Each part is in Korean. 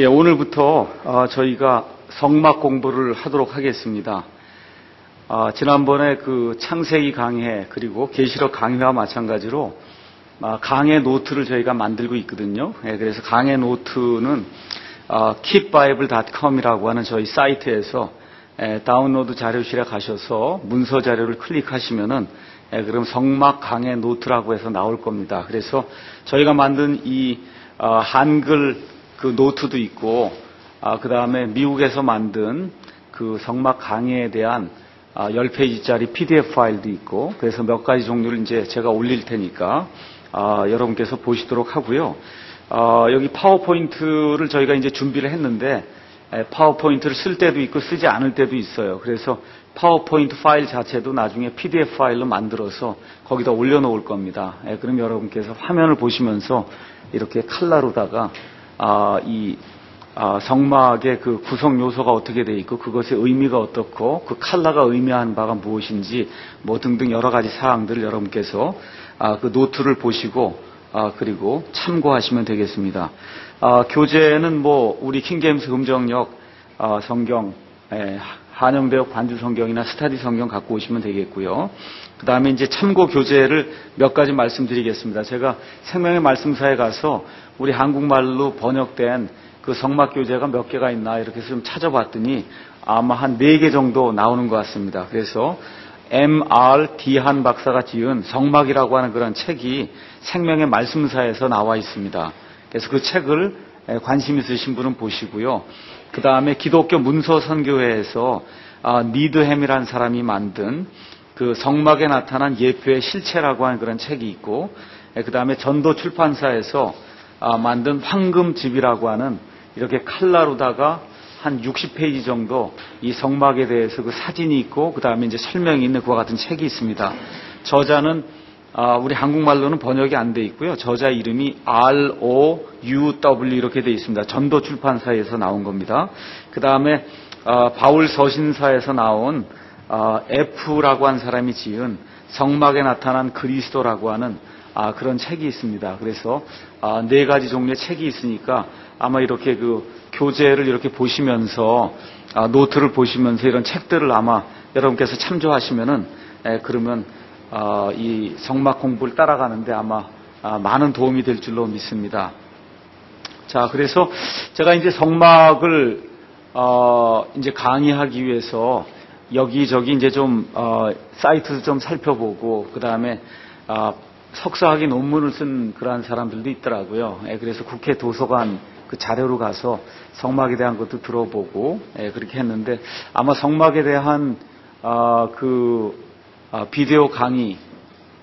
예, 오늘부터 저희가 성막 공부를 하도록 하겠습니다. 지난번에 그 창세기 강해 그리고 계시록 강해와 마찬가지로 강해 노트를 저희가 만들고 있거든요. 예, 그래서 강해 노트는 keepbible.com이라고 하는 저희 사이트에서 다운로드 자료실에 가셔서 문서 자료를 클릭하시면은 그럼 성막 강해 노트라고 해서 나올 겁니다. 그래서 저희가 만든 이 한글 그 노트도 있고, 그 다음에 미국에서 만든 그 성막 강해에 대한 10페이지짜리 PDF 파일도 있고, 그래서 몇 가지 종류를 이제 제가 올릴 테니까, 여러분께서 보시도록 하고요. 여기 파워포인트를 저희가 이제 준비를 했는데, 파워포인트를 쓸 때도 있고 쓰지 않을 때도 있어요. 그래서 파워포인트 파일 자체도 나중에 PDF 파일로 만들어서 거기다 올려놓을 겁니다. 그럼 여러분께서 화면을 보시면서 이렇게 칼라로다가 성막의 그 구성 요소가 어떻게 되어 있고 그것의 의미가 어떻고 그 칼라가 의미하는 바가 무엇인지 뭐 등등 여러 가지 사항들을 여러분께서 그 노트를 보시고 그리고 참고하시면 되겠습니다. 교재는 뭐 우리 킹제임스 금정역 성경, 한영대역 반주 성경이나 스타디 성경 갖고 오시면 되겠고요. 그 다음에 이제 참고 교재를 몇 가지 말씀드리겠습니다. 제가 생명의 말씀사에 가서 우리 한국말로 번역된 그 성막 교재가 몇 개가 있나 이렇게 좀 찾아봤더니 아마 한 4개 정도 나오는 것 같습니다. 그래서 M.R. 디한 박사가 지은 성막이라고 하는 그런 책이 생명의 말씀사에서 나와 있습니다. 그래서 그 책을 관심 있으신 분은 보시고요. 그 다음에 기독교 문서선교회에서 니드햄이라는 사람이 만든 그 성막에 나타난 예표의 실체라고 하는 그런 책이 있고, 그 다음에 전도 출판사에서 만든 황금집이라고 하는 이렇게 칼라로다가 한 60페이지 정도 이 성막에 대해서 그 사진이 있고 그 다음에 이제 설명이 있는 그와 같은 책이 있습니다. 저자는 우리 한국말로는 번역이 안 돼 있고요. 저자 이름이 ROUW 이렇게 돼 있습니다. 전도 출판사에서 나온 겁니다. 그 다음에 바울 서신사에서 나온 F라고 한 사람이 지은 성막에 나타난 그리스도라고 하는 그런 책이 있습니다. 그래서 4가지 종류의 책이 있으니까 아마 이렇게 그 교재를 이렇게 보시면서 노트를 보시면서 이런 책들을 아마 여러분께서 참조하시면은 그러면 이 성막 공부를 따라가는데 아마 많은 도움이 될 줄로 믿습니다. 자, 그래서 제가 이제 성막을 이제 강의하기 위해서 여기저기 이제 좀 사이트도 좀 살펴보고 그 다음에 석사학위 논문을 쓴 그러한 사람들도 있더라고요. 그래서 국회 도서관 그 자료로 가서 성막에 대한 것도 들어보고 그렇게 했는데 아마 성막에 대한 비디오 강의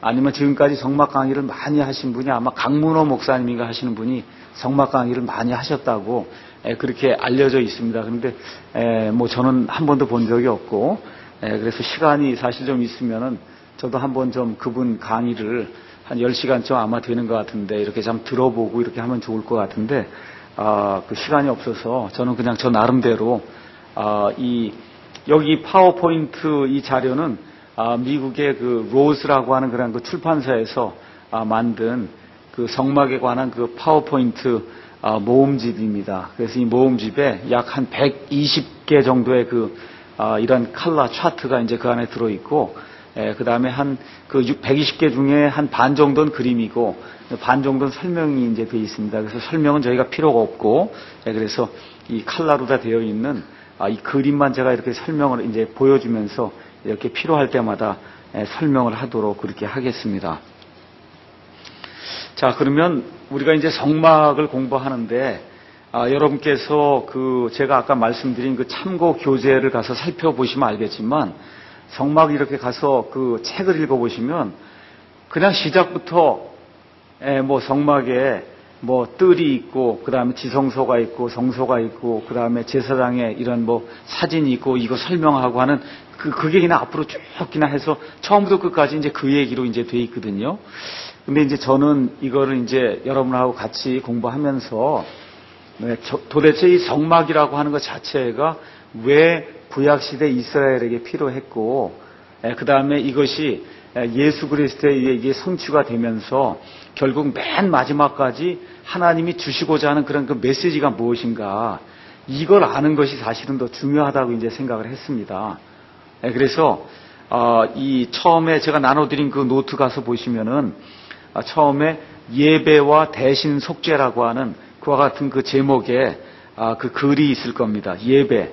아니면 지금까지 성막 강의를 많이 하신 분이 아마 강문호 목사님인가 하시는 분이 성막 강의를 많이 하셨다고 그렇게 알려져 있습니다. 그런데 뭐 저는 한 번도 본 적이 없고 그래서 시간이 사실 좀 있으면은 저도 한번 좀 그분 강의를 한 10시간쯤 아마 되는 것 같은데 이렇게 좀 들어보고 이렇게 하면 좋을 것 같은데 그 시간이 없어서 저는 그냥 저 나름대로 여기 파워포인트 이 자료는 미국의 그 로즈라고 하는 그런 그 출판사에서 만든 그 성막에 관한 그 파워포인트 모음집입니다. 그래서 이 모음집에 약 한 120개 정도의 이런 컬러 차트가 이제 그 안에 들어있고, 그 다음에 그 120개 중에 한 반 정도는 그림이고, 반 정도는 설명이 이제 되어 있습니다. 그래서 설명은 저희가 필요가 없고, 그래서 이 컬러로 다 되어 있는 이 그림만 제가 이렇게 설명을 이제 보여주면서 이렇게 필요할 때마다 설명을 하도록 그렇게 하겠습니다. 자, 그러면 우리가 이제 성막을 공부하는데, 여러분께서 제가 아까 말씀드린 그 참고 교재를 가서 살펴보시면 알겠지만, 성막 이렇게 가서 그 책을 읽어보시면, 그냥 시작부터, 뭐 성막에 뭐 뜰이 있고, 그 다음에 지성소가 있고, 성소가 있고, 그 다음에 제사장에 이런 뭐 사진이 있고, 이거 설명하고 하는 그게 그냥 앞으로 쭉 그냥 해서 처음부터 끝까지 이제 그 얘기로 이제 돼 있거든요. 근데 이제 저는 이거를 이제 여러분하고 같이 공부하면서 도대체 이 성막이라고 하는 것 자체가 왜 구약시대 이스라엘에게 필요했고, 그 다음에 이것이 예수 그리스도에 의해 이게 성취가 되면서 결국 맨 마지막까지 하나님이 주시고자 하는 그런 그 메시지가 무엇인가, 이걸 아는 것이 사실은 더 중요하다고 이제 생각을 했습니다. 그래서 이 처음에 제가 나눠드린 그 노트 가서 보시면은 처음에 예배와 대신 속죄라고 하는 그와 같은 그 제목에 그 글이 있을 겁니다. 예배.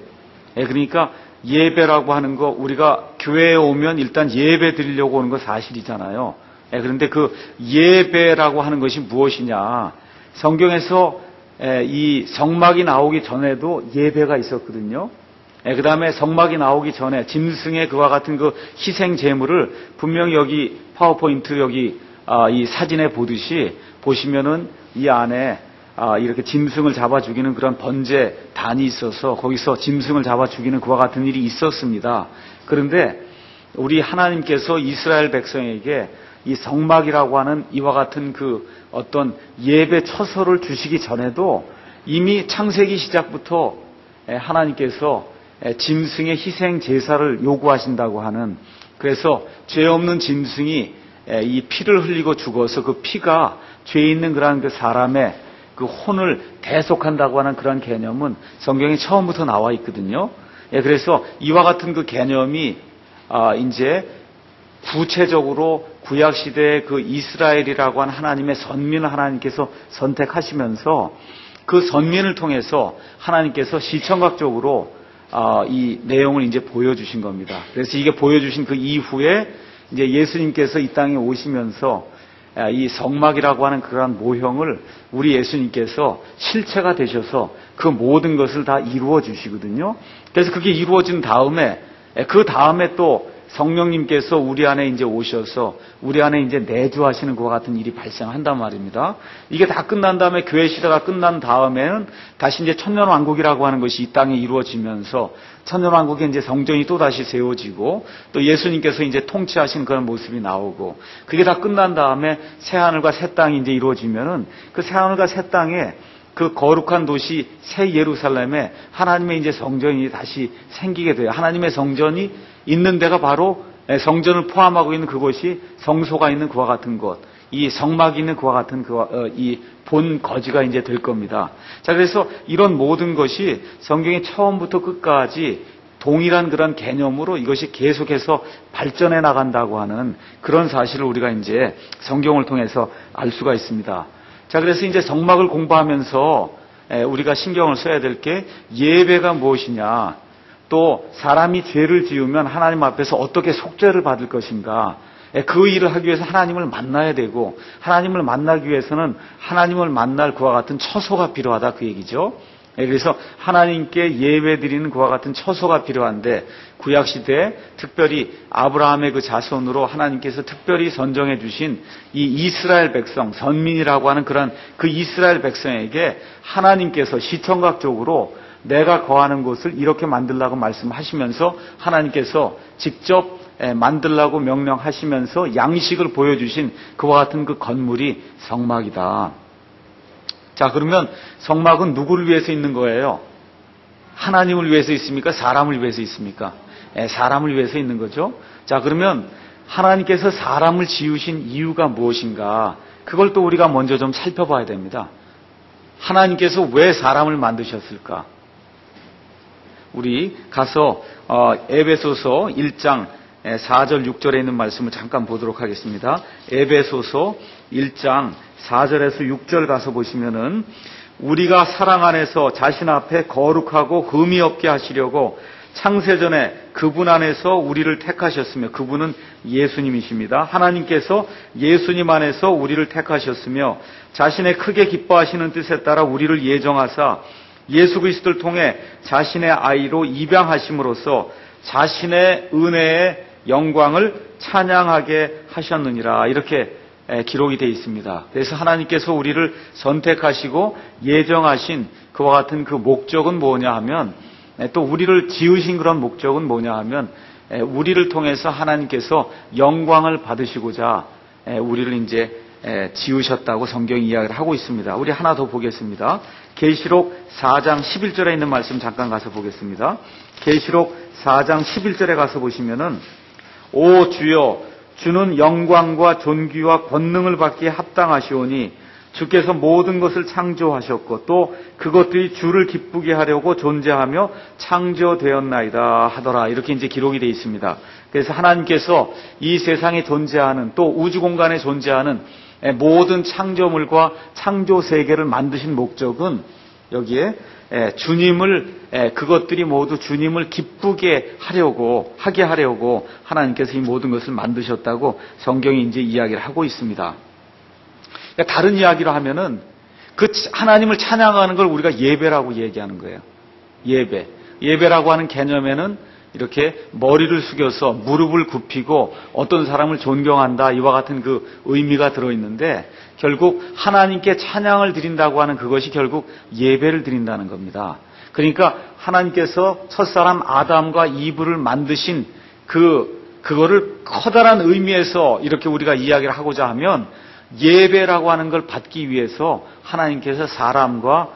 그러니까 예배라고 하는 거, 우리가 교회에 오면 일단 예배 드리려고 오는 거 사실이잖아요. 그런데 그 예배라고 하는 것이 무엇이냐, 성경에서 이 성막이 나오기 전에도 예배가 있었거든요. 그 다음에 성막이 나오기 전에 짐승의 그와 같은 그 희생 제물을 분명히 여기 파워포인트 여기 이 사진에 보듯이 보시면은 이 안에 이렇게 짐승을 잡아 죽이는 그런 번제단이 있어서 거기서 짐승을 잡아 죽이는 그와 같은 일이 있었습니다. 그런데 우리 하나님께서 이스라엘 백성에게 이 성막이라고 하는 이와 같은 그 어떤 예배 처소를 주시기 전에도 이미 창세기 시작부터 하나님께서 짐승의 희생 제사를 요구하신다고 하는, 그래서 죄 없는 짐승이 이 피를 흘리고 죽어서 그 피가 죄 있는 그런 그 사람의 그 혼을 대속한다고 하는 그런 개념은 성경에 처음부터 나와 있거든요. 그래서 이와 같은 그 개념이 이제 구체적으로 구약 시대의 그 이스라엘이라고 하는 하나님의 선민을 하나님께서 선택하시면서 그 선민을 통해서 하나님께서 시청각적으로 이 내용을 이제 보여주신 겁니다. 그래서 이게 보여주신 그 이후에 이제 예수님께서 이 땅에 오시면서 이 성막이라고 하는 그러한 모형을 우리 예수님께서 실체가 되셔서 그 모든 것을 다 이루어 주시거든요. 그래서 그게 이루어진 다음에 그 다음에 또 성령님께서 우리 안에 이제 오셔서 우리 안에 이제 내주하시는 것과 같은 일이 발생한단 말입니다. 이게 다 끝난 다음에 교회 시대가 끝난 다음에는 다시 이제 천년왕국이라고 하는 것이 이 땅에 이루어지면서 천년왕국에 이제 성전이 또 다시 세워지고 또 예수님께서 이제 통치하시는 그런 모습이 나오고, 그게 다 끝난 다음에 새 하늘과 새 땅이 이제 이루어지면은 그 새 하늘과 새 땅에 그 거룩한 도시 새 예루살렘에 하나님의 이제 성전이 다시 생기게 돼요. 하나님의 성전이 있는 데가 바로 성전을 포함하고 있는 그곳이 성소가 있는 그와 같은 곳, 이 성막이 있는 그와 같은 이 본 거지가 이제 될 겁니다. 자, 그래서 이런 모든 것이 성경의 처음부터 끝까지 동일한 그런 개념으로 이것이 계속해서 발전해 나간다고 하는 그런 사실을 우리가 이제 성경을 통해서 알 수가 있습니다. 자, 그래서 이제 성막을 공부하면서 우리가 신경을 써야 될 게 예배가 무엇이냐, 또 사람이 죄를 지으면 하나님 앞에서 어떻게 속죄를 받을 것인가, 그 일을 하기 위해서 하나님을 만나야 되고, 하나님을 만나기 위해서는 하나님을 만날 그와 같은 처소가 필요하다, 그 얘기죠. 그래서 하나님께 예배드리는 그와 같은 처소가 필요한데, 구약시대에 특별히 아브라함의 그 자손으로 하나님께서 특별히 선정해 주신 이 이스라엘 백성, 선민이라고 하는 그런 그 이스라엘 백성에게 하나님께서 시청각적으로 내가 거하는 곳을 이렇게 만들라고 말씀하시면서 하나님께서 직접 만들라고 명령하시면서 양식을 보여주신 그와 같은 그 건물이 성막이다. 자, 그러면 성막은 누구를 위해서 있는 거예요? 하나님을 위해서 있습니까? 사람을 위해서 있습니까? 사람을 위해서 있는 거죠. 자, 그러면 하나님께서 사람을 지으신 이유가 무엇인가? 그걸 또 우리가 먼저 좀 살펴봐야 됩니다. 하나님께서 왜 사람을 만드셨을까? 우리 가서 에베소서 1장 4절 6절에 있는 말씀을 잠깐 보도록 하겠습니다. 에베소서 1장 4절에서 6절 가서 보시면은, 우리가 사랑 안에서 자신 앞에 거룩하고 흠이 없게 하시려고 창세전에 그분 안에서 우리를 택하셨으며, 그분은 예수님이십니다. 하나님께서 예수님 안에서 우리를 택하셨으며 자신의 크게 기뻐하시는 뜻에 따라 우리를 예정하사 예수 그리스도를 통해 자신의 아이로 입양하심으로써 자신의 은혜의 영광을 찬양하게 하셨느니라, 이렇게 기록이 되어 있습니다. 그래서 하나님께서 우리를 선택하시고 예정하신 그와 같은 그 목적은 뭐냐 하면, 또 우리를 지으신 그런 목적은 뭐냐 하면, 우리를 통해서 하나님께서 영광을 받으시고자 우리를 이제 지으셨다고 성경이 이야기를 하고 있습니다. 우리 하나 더 보겠습니다. 계시록 4장 11절에 있는 말씀 잠깐 가서 보겠습니다. 계시록 4장 11절에 가서 보시면은, 오 주여 주는 영광과 존귀와 권능을 받기에 합당하시오니 주께서 모든 것을 창조하셨고 또 그것들이 주를 기쁘게 하려고 존재하며 창조되었나이다 하더라. 이렇게 이제 기록이 되어 있습니다. 그래서 하나님께서 이 세상에 존재하는 또 우주 공간에 존재하는 모든 창조물과 창조 세계를 만드신 목적은 여기에 그것들이 모두 주님을 기쁘게 하게 하려고 하나님께서 이 모든 것을 만드셨다고 성경이 이제 이야기를 하고 있습니다. 다른 이야기로 하면은 그 하나님을 찬양하는 걸 우리가 예배라고 얘기하는 거예요. 예배라고 하는 개념에는 이렇게 머리를 숙여서 무릎을 굽히고 어떤 사람을 존경한다 이와 같은 그 의미가 들어있는데 결국 하나님께 찬양을 드린다고 하는 그것이 결국 예배를 드린다는 겁니다. 그러니까 하나님께서 첫사람 아담과 이브를 만드신 그거를 커다란 의미에서 이렇게 우리가 이야기를 하고자 하면 예배라고 하는 걸 받기 위해서 하나님께서 사람과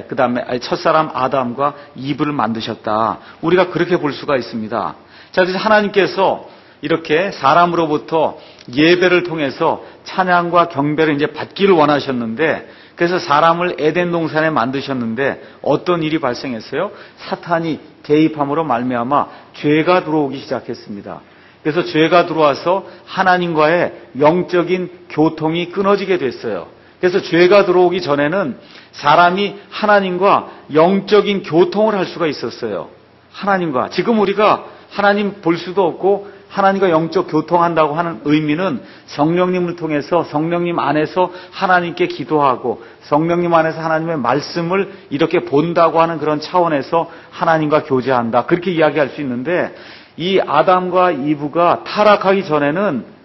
그 다음에 첫사람 아담과 이브를 만드셨다. 우리가 그렇게 볼 수가 있습니다. 자, 그래서 하나님께서 이렇게 사람으로부터 예배를 통해서 찬양과 경배를 이제 받기를 원하셨는데 그래서 사람을 에덴 동산에 만드셨는데 어떤 일이 발생했어요? 사탄이 개입함으로 말미암아 죄가 들어오기 시작했습니다. 그래서 죄가 들어와서 하나님과의 영적인 교통이 끊어지게 됐어요. 그래서 죄가 들어오기 전에는 사람이 하나님과 영적인 교통을 할 수가 있었어요. 하나님과. 지금 우리가 하나님 볼 수도 없고 하나님과 영적 교통한다고 하는 의미는 성령님을 통해서 성령님 안에서 하나님께 기도하고 성령님 안에서 하나님의 말씀을 이렇게 본다고 하는 그런 차원에서 하나님과 교제한다. 그렇게 이야기할 수 있는데 이 아담과 이브가 타락하기 전에는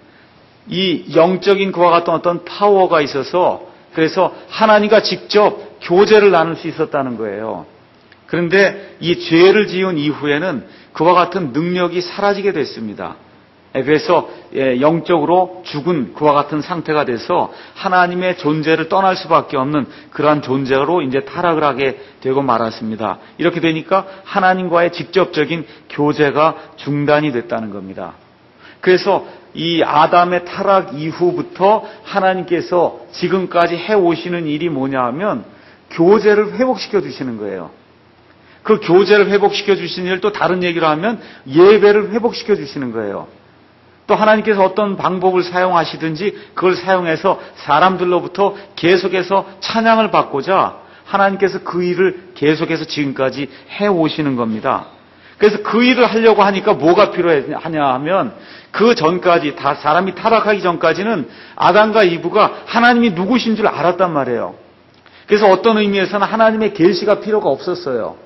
이 영적인 그와 같은 어떤 파워가 있어서 그래서 하나님과 직접 교제를 나눌 수 있었다는 거예요. 그런데 이 죄를 지은 이후에는 그와 같은 능력이 사라지게 됐습니다. 그래서 영적으로 죽은 그와 같은 상태가 돼서 하나님의 존재를 떠날 수밖에 없는 그러한 존재로 이제 타락을 하게 되고 말았습니다. 이렇게 되니까 하나님과의 직접적인 교제가 중단이 됐다는 겁니다. 그래서 이 아담의 타락 이후부터 하나님께서 지금까지 해오시는 일이 뭐냐 하면 교제를 회복시켜 주시는 거예요. 그 교제를 회복시켜 주시는 일 또 다른 얘기로 하면 예배를 회복시켜 주시는 거예요. 또 하나님께서 어떤 방법을 사용하시든지 그걸 사용해서 사람들로부터 계속해서 찬양을 받고자 하나님께서 그 일을 계속해서 지금까지 해오시는 겁니다. 그래서 그 일을 하려고 하니까 뭐가 필요하냐 하면 그 전까지 다 사람이 타락하기 전까지는 아담과 이브가 하나님이 누구신 줄 알았단 말이에요. 그래서 어떤 의미에서는 하나님의 계시가 필요가 없었어요.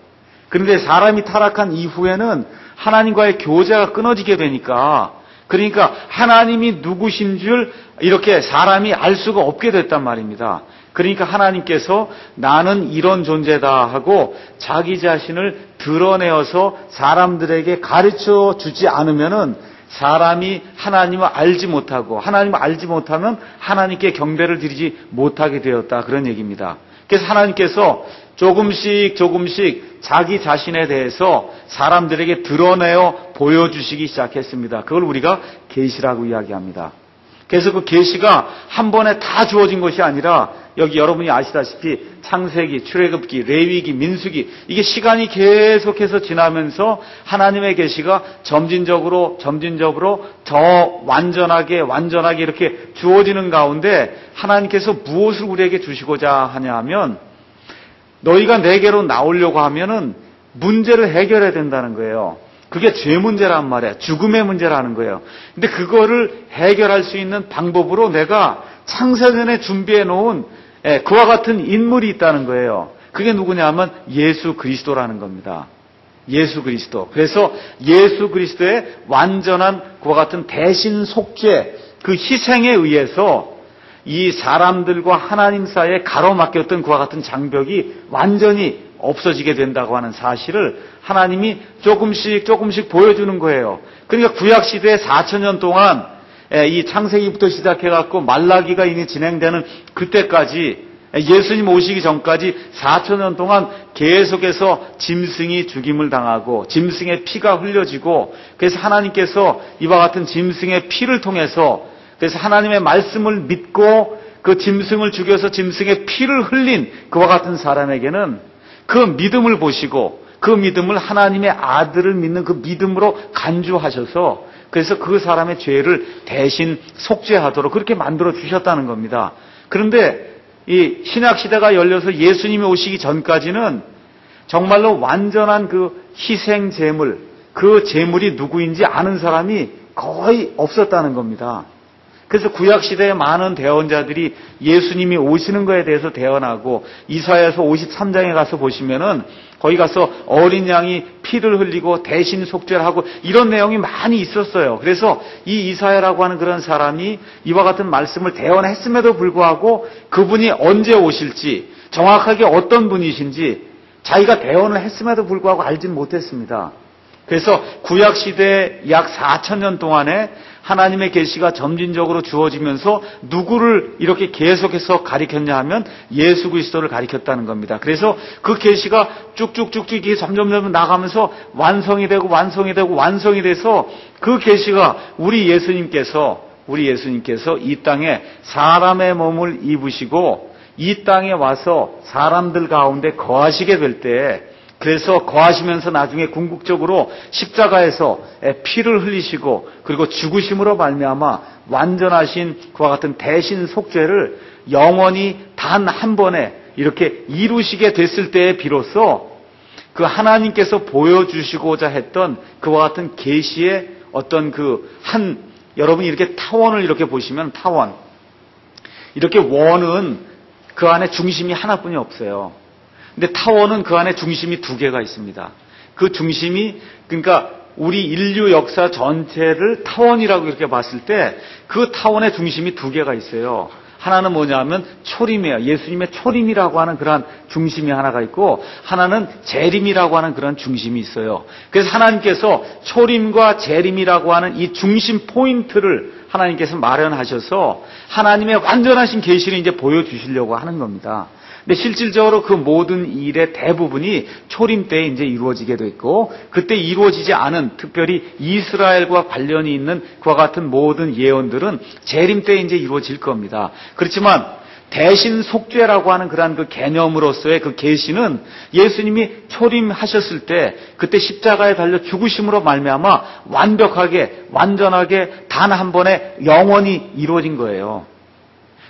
그런데 사람이 타락한 이후에는 하나님과의 교제가 끊어지게 되니까 그러니까 하나님이 누구신 줄 이렇게 사람이 알 수가 없게 됐단 말입니다. 그러니까 하나님께서 나는 이런 존재다 하고 자기 자신을 드러내어서 사람들에게 가르쳐 주지 않으면은 사람이 하나님을 알지 못하고 하나님을 알지 못하면 하나님께 경배를 드리지 못하게 되었다. 그런 얘기입니다. 그래서 하나님께서 조금씩 자기 자신에 대해서 사람들에게 드러내어 보여주시기 시작했습니다. 그걸 우리가 계시라고 이야기합니다. 그래서 그 계시가 한 번에 다 주어진 것이 아니라 여기 여러분이 아시다시피 창세기, 출애굽기, 레위기, 민수기 이게 시간이 계속해서 지나면서 하나님의 계시가 점진적으로 더 완전하게 이렇게 주어지는 가운데 하나님께서 무엇을 우리에게 주시고자 하냐 하면 너희가 내게로 나오려고 하면은 문제를 해결해야 된다는 거예요. 그게 죄 문제란 말이야. 죽음의 문제라는 거예요. 근데 그거를 해결할 수 있는 방법으로 내가 창세전에 준비해 놓은 그와 같은 인물이 있다는 거예요. 그게 누구냐 하면 예수 그리스도라는 겁니다. 예수 그리스도. 그래서 예수 그리스도의 완전한 그와 같은 대신 속죄, 그 희생에 의해서 이 사람들과 하나님 사이에 가로막혔던 그와 같은 장벽이 완전히 없어지게 된다고 하는 사실을 하나님이 조금씩 보여주는 거예요. 그러니까 구약시대에 4,000년 동안 이 창세기부터 시작해갖고 말라기가 이미 진행되는 그때까지 예수님 오시기 전까지 4,000년 동안 계속해서 짐승이 죽임을 당하고 짐승의 피가 흘려지고, 그래서 하나님께서 이와 같은 짐승의 피를 통해서, 그래서 하나님의 말씀을 믿고 그 짐승을 죽여서 짐승의 피를 흘린 그와 같은 사람에게는 그 믿음을 보시고 그 믿음을 하나님의 아들을 믿는 그 믿음으로 간주하셔서, 그래서 그 사람의 죄를 대신 속죄하도록 그렇게 만들어 주셨다는 겁니다. 그런데 이 신약 시대가 열려서 예수님이 오시기 전까지는 정말로 완전한 그 희생 제물, 그 제물이 누구인지 아는 사람이 거의 없었다는 겁니다. 그래서 구약 시대의 많은 대언자들이 예수님이 오시는 것에 대해서 대언하고, 이사야서 53장에 가서 보시면은 거기 가서 어린 양이 피를 흘리고 대신 속죄를 하고 이런 내용이 많이 있었어요. 그래서 이 이사야라고 하는 그런 사람이 이와 같은 말씀을 대언했음에도 불구하고 그분이 언제 오실지, 정확하게 어떤 분이신지 자기가 대언을 했음에도 불구하고 알지 못했습니다. 그래서 구약 시대 약 4,000년 동안에 하나님의 계시가 점진적으로 주어지면서 누구를 이렇게 계속해서 가리켰냐 하면 예수 그리스도를 가리켰다는 겁니다. 그래서 그 계시가 쭉쭉쭉쭉 이게 점점 나가면서 완성이 돼서 그 계시가 우리 예수님께서 이 땅에 사람의 몸을 입으시고 이 땅에 와서 사람들 가운데 거하시게 될 때, 그래서 거하시면서 나중에 궁극적으로 십자가에서 피를 흘리시고 그리고 죽으심으로 말미암아 완전하신 그와 같은 대신 속죄를 영원히 단 한 번에 이렇게 이루시게 됐을 때에 비로소 그 하나님께서 보여주시고자 했던 그와 같은 계시의 어떤 여러분이 이렇게 타원을 이렇게 보시면 타원, 이렇게 원은 그 안에 중심이 하나뿐이 없어요. 근데 타원은 그 안에 중심이 두 개가 있습니다. 그 중심이, 그러니까 우리 인류 역사 전체를 타원이라고 이렇게 봤을 때 그 타원의 중심이 두 개가 있어요. 하나는 뭐냐면 초림이에요. 예수님의 초림이라고 하는 그런 중심이 하나가 있고, 하나는 재림이라고 하는 그런 중심이 있어요. 그래서 하나님께서 초림과 재림이라고 하는 이 중심 포인트를 하나님께서 마련하셔서 하나님의 완전하신 계시를 이제 보여주시려고 하는 겁니다. 근데 실질적으로 그 모든 일의 대부분이 초림 때에 이제 이루어지게 됐고, 그때 이루어지지 않은, 특별히 이스라엘과 관련이 있는 그와 같은 모든 예언들은 재림 때에 이제 이루어질 겁니다. 그렇지만 대신 속죄라고 하는 그러한 그 개념으로서의 그 계시는 예수님이 초림하셨을 때 그때 십자가에 달려 죽으심으로 말미암아 완벽하게, 완전하게 단 한 번에 영원히 이루어진 거예요.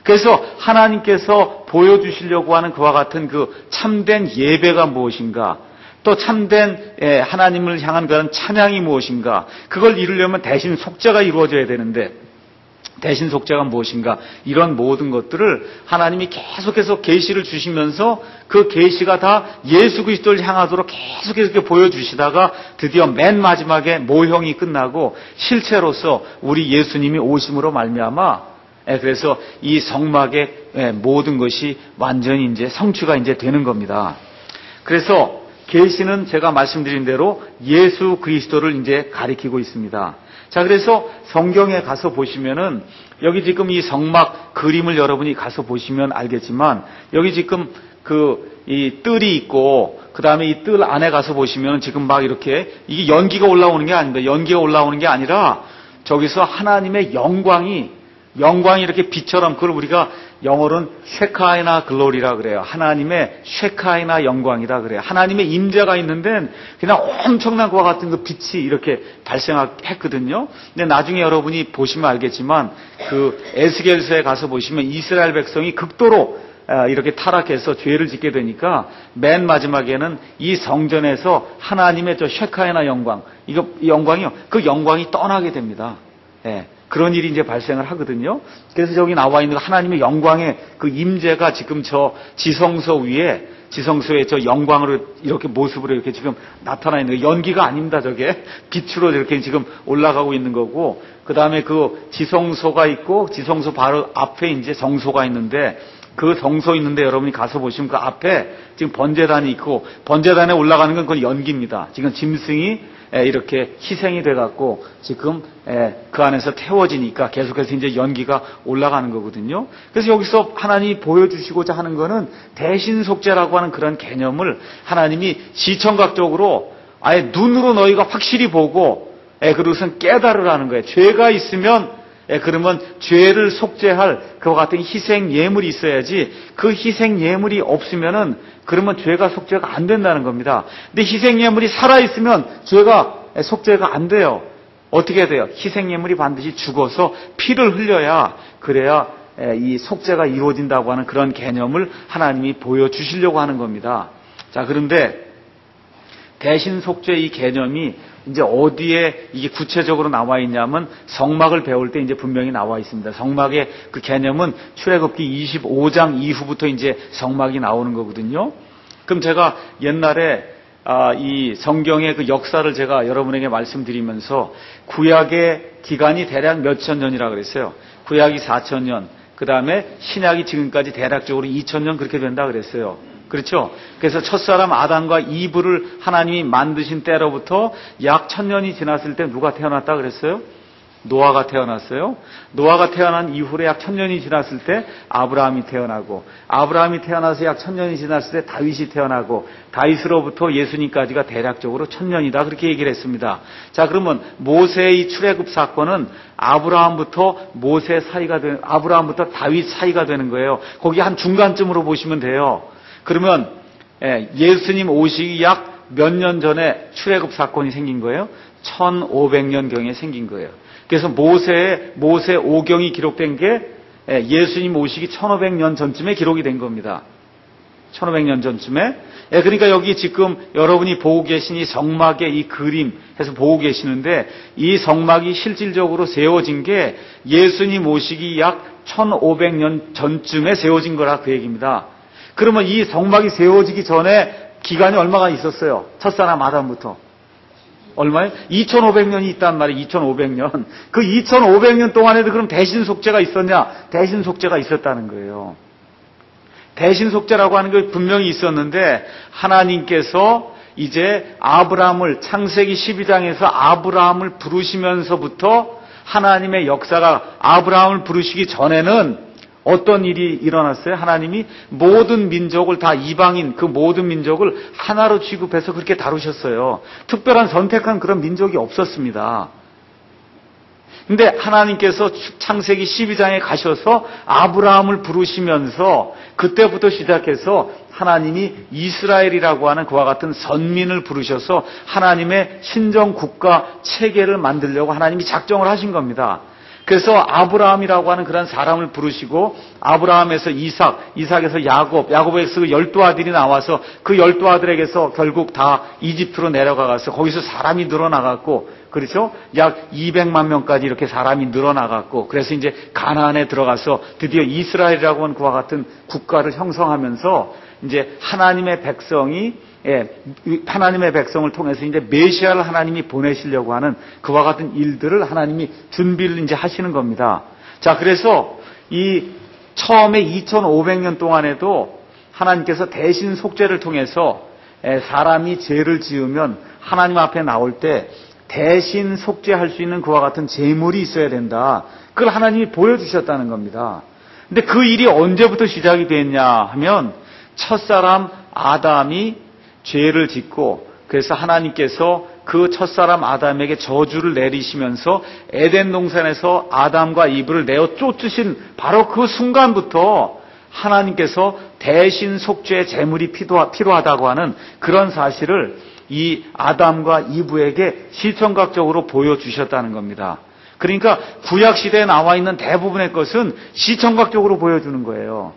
그래서 하나님께서 보여주시려고 하는 그와 같은 그 참된 예배가 무엇인가, 또 참된 하나님을 향한 그런 찬양이 무엇인가, 그걸 이루려면 대신 속죄가 이루어져야 되는데 대신 속죄가 무엇인가, 이런 모든 것들을 하나님이 계속해서 계시를 주시면서 그 계시가 다 예수 그리스도를 향하도록 계속해서 이렇게 보여주시다가 드디어 맨 마지막에 모형이 끝나고 실체로서 우리 예수님이 오심으로 말미암아, 그래서 이 성막의 모든 것이 완전히 이제 성취가 이제 되는 겁니다. 그래서 계시는 제가 말씀드린 대로 예수 그리스도를 이제 가리키고 있습니다. 자, 그래서 성경에 가서 보시면은 여기 지금 이 성막 그림을 여러분이 가서 보시면 알겠지만, 여기 지금 이 뜰이 있고, 그 다음에 이 뜰 안에 가서 보시면 지금 막 이렇게 이게 연기가 올라오는 게 아닙니다. 연기가 올라오는 게 아니라 저기서 하나님의 영광이 이렇게 빛처럼, 그걸 우리가 영어로는 쉐카이나 글로리라 그래요. 하나님의 쉐카이나 영광이라 그래요. 하나님의 임재가 있는데 그냥 엄청난 것과 같은 그 빛이 이렇게 발생했거든요. 근데 나중에 여러분이 보시면 알겠지만 그 에스겔서에 가서 보시면 이스라엘 백성이 극도로 이렇게 타락해서 죄를 짓게 되니까 맨 마지막에는 이 성전에서 하나님의 저 쉐카이나 영광, 이 영광이요, 그 영광이 떠나게 됩니다. 그런 일이 이제 발생을 하거든요. 그래서 저기 나와 있는 하나님의 영광의 그 임재가 지금 저 지성소의 저 영광으로 이렇게 모습으로 이렇게 지금 나타나 있는 거, 연기가 아닙니다. 저게 빛으로 이렇게 지금 올라가고 있는 거고, 그 다음에 그 지성소가 있고, 지성소 바로 앞에 이제 성소가 있는데, 그 성소 있는데 여러분이 가서 보시면 그 앞에 지금 번제단이 있고, 번제단에 올라가는 건 그건 연기입니다. 지금 짐승이 이렇게 희생이 돼갖고 지금 그 안에서 태워지니까 계속해서 이제 연기가 올라가는 거거든요. 그래서 여기서 하나님이 보여주시고자 하는 거는 대신속죄라고 하는 그런 개념을 하나님이 시청각적으로 아예 눈으로 너희가 확실히 보고 그것은 깨달으라는 거예요. 죄가 있으면 그러면 죄를 속죄할 그와 같은 희생 예물이 있어야지 그 희생 예물이 없으면은 그러면 죄가 속죄가 안 된다는 겁니다. 근데 희생 예물이 살아있으면 죄가 속죄가 안 돼요. 어떻게 돼요? 희생 예물이 반드시 죽어서 피를 흘려야 그래야 이 속죄가 이루어진다고 하는 그런 개념을 하나님이 보여주시려고 하는 겁니다. 자, 그런데 대신 속죄 이 개념이 이제 어디에 이게 구체적으로 나와 있냐면 성막을 배울 때 이제 분명히 나와 있습니다. 성막의 그 개념은 출애굽기 25장 이후부터 이제 성막이 나오는 거거든요. 그럼 제가 옛날에 이 성경의 그 역사를 제가 여러분에게 말씀드리면서 구약의 기간이 대략 몇천 년이라 그랬어요. 구약이 4,000년, 그 다음에 신약이 지금까지 대략적으로 2,000년 그렇게 된다 그랬어요. 그렇죠? 그래서 첫사람 아담과 이브를 하나님이 만드신 때로부터 약 1,000년이 지났을 때 누가 태어났다 그랬어요? 노아가 태어났어요. 노아가 태어난 이후에 약 1,000년이 지났을 때 아브라함이 태어나고, 아브라함이 태어나서 약 1,000년이 지났을 때 다윗이 태어나고, 다윗으로부터 예수님까지가 대략적으로 1,000년이다 그렇게 얘기를 했습니다. 자, 그러면 모세의 출애굽 사건은 아브라함부터 다윗 사이가 되는 거예요. 거기 한 중간쯤으로 보시면 돼요. 그러면 예수님 오시기 약 몇 년 전에 출애굽 사건이 생긴 거예요? 1500년경에 생긴 거예요. 그래서 모세 오경이 기록된 게 예수님 오시기 1500년 전쯤에 기록이 된 겁니다. 1500년 전쯤에. 그러니까 여기 지금 여러분이 보고 계신 이 성막의 이 그림 해서 보고 계시는데 이 성막이 실질적으로 세워진 게 예수님 오시기 약 1500년 전쯤에 세워진 거라 그 얘기입니다. 그러면 이 성막이 세워지기 전에 기간이 얼마가 있었어요? 첫사람 아담부터. 얼마요? 2500년이 있단 말이에요. 2500년. 그 2500년 동안에도 그럼 대신 속죄가 있었냐? 대신 속죄가 있었다는 거예요. 대신 속죄라고 하는 게 분명히 있었는데 하나님께서 이제 아브라함을 창세기 12장에서 아브라함을 부르시면서부터 하나님의 역사가 아브라함을 부르시기 전에는 어떤 일이 일어났어요? 하나님이 모든 민족을 다 이방인 그 모든 민족을 하나로 취급해서 그렇게 다루셨어요. 특별한 선택한 그런 민족이 없었습니다. 근데 하나님께서 창세기 12장에 가셔서 아브라함을 부르시면서 그때부터 시작해서 하나님이 이스라엘이라고 하는 그와 같은 선민을 부르셔서 하나님의 신정 국가 체계를 만들려고 하나님이 작정을 하신 겁니다. 그래서 아브라함이라고 하는 그런 사람을 부르시고 아브라함에서 이삭에서 야곱에서 12아들이 나와서 그 12아들에게서 결국 다 이집트로 내려가서 거기서 사람이 늘어나갔고 그렇죠? 약 200만 명까지 이렇게 사람이 늘어나갔고 그래서 이제 가나안에 들어가서 드디어 이스라엘이라고 하는 그와 같은 국가를 형성하면서 이제 하나님의 백성을 통해서 이제 메시아를 하나님이 보내시려고 하는 그와 같은 일들을 하나님이 준비를 이제 하시는 겁니다. 자, 그래서 이 처음에 2500년 동안에도 하나님께서 대신 속죄를 통해서 사람이 죄를 지으면 하나님 앞에 나올 때 대신 속죄할 수 있는 그와 같은 제물이 있어야 된다. 그걸 하나님이 보여주셨다는 겁니다. 근데 그 일이 언제부터 시작이 됐냐 하면 첫사람 아담이 죄를 짓고 그래서 하나님께서 그 첫사람 아담에게 저주를 내리시면서 에덴 동산에서 아담과 이브를 내어 쫓으신 바로 그 순간부터 하나님께서 대신 속죄의 제물이 필요하다고 하는 그런 사실을 이 아담과 이브에게 시청각적으로 보여주셨다는 겁니다. 그러니까 구약시대에 나와 있는 대부분의 것은 시청각적으로 보여주는 거예요.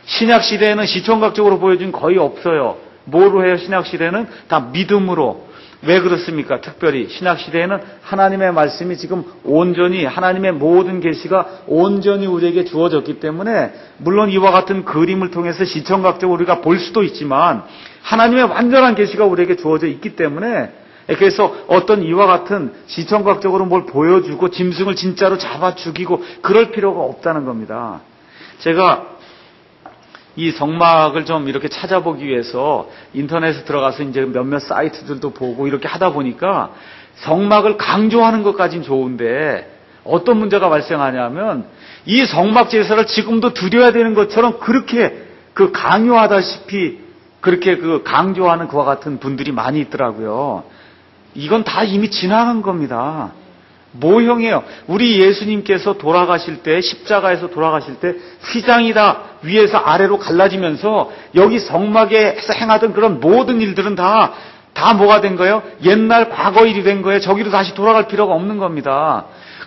신약시대에는 시청각적으로 보여준 거의 없어요. 뭐로 해요? 신약시대는 다 믿음으로. 왜 그렇습니까? 특별히 신약시대에는 하나님의 말씀이 지금 온전히 하나님의 모든 계시가 온전히 우리에게 주어졌기 때문에 물론 이와 같은 그림을 통해서 시청각적으로 우리가 볼 수도 있지만 하나님의 완전한 계시가 우리에게 주어져 있기 때문에 그래서 어떤 이와 같은 시청각적으로 뭘 보여주고 짐승을 진짜로 잡아 죽이고 그럴 필요가 없다는 겁니다. 제가 이 성막을 좀 이렇게 찾아보기 위해서 인터넷에 들어가서 이제 몇몇 사이트들도 보고 이렇게 하다 보니까 성막을 강조하는 것까진 좋은데 어떤 문제가 발생하냐면 이 성막 제사를 지금도 드려야 되는 것처럼 그렇게 그 강요하다시피 그렇게 그 강조하는 그와 같은 분들이 많이 있더라고요. 이건 다 이미 지나간 겁니다. 모형이에요. 우리 예수님께서 돌아가실 때, 십자가에서 돌아가실 때 휘장이 다 위에서 아래로 갈라지면서 여기 성막에서 행하던 그런 모든 일들은 다 뭐가 된 거예요? 옛날 과거 일이 된 거예요. 저기로 다시 돌아갈 필요가 없는 겁니다.